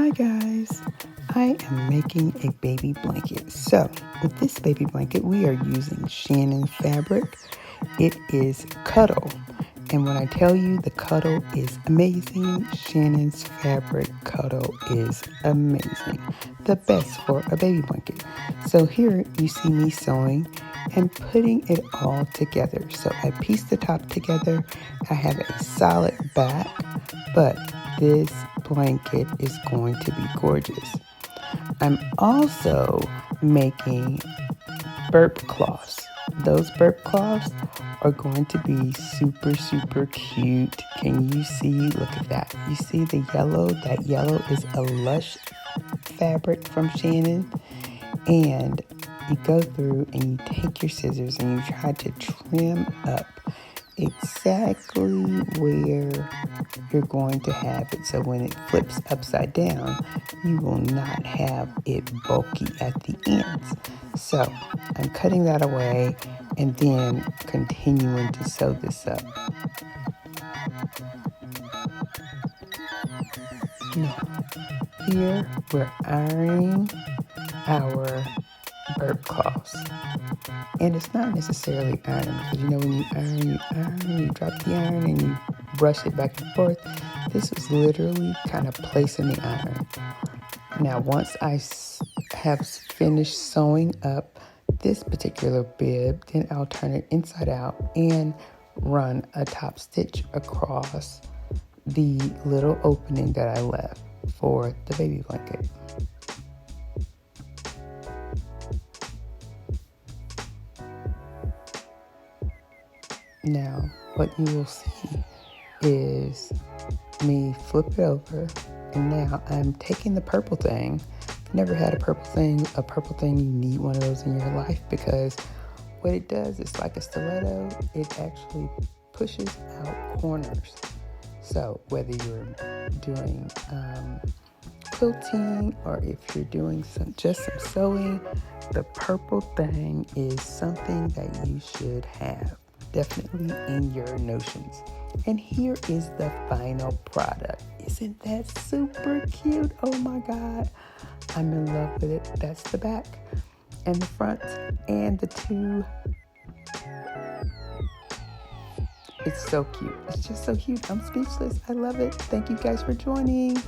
Hi guys, I am making a baby blanket. So with this baby blanket, we are using Shannon fabric. It is Cuddle. And when I tell you the Cuddle is amazing, Shannon's fabric Cuddle is amazing. The best for a baby blanket. So here you see me sewing and putting it all together. So I pieced the top together. I have a solid back, but this blanket is going to be gorgeous. I'm also making burp cloths. Those burp cloths are going to be super cute. Can you see? Look at that. You see the yellow? That yellow is a Lush fabric from Shannon. And you go through and you take your scissors and you try to trim up exactly where you're going to have it. So when it flips upside down, you will not have it bulky at the ends. So I'm cutting that away and then continuing to sew this up. Now, here we're ironing our burp cloths. And it's not necessarily ironing, because when you iron, you drop the iron and you brush it back and forth. This was literally kind of placing the iron. Now, once I have finished sewing up this particular bib, then I'll turn it inside out and run a top stitch across the little opening that I left for the baby blanket. Now, what you will see is me flip it over, and now I'm taking the purple thing. If you've never had a purple thing, you need one of those in your life, because what it does is like a stiletto. It actually pushes out corners. So whether you're doing quilting or if you're doing some sewing, the purple thing is something that you should have definitely in your notions. And here is the final product. Isn't that super cute? Oh my God, I'm in love with it. That's the back and the front and the two. It's so cute. It's just so cute. I'm speechless. I love it. Thank you guys for joining.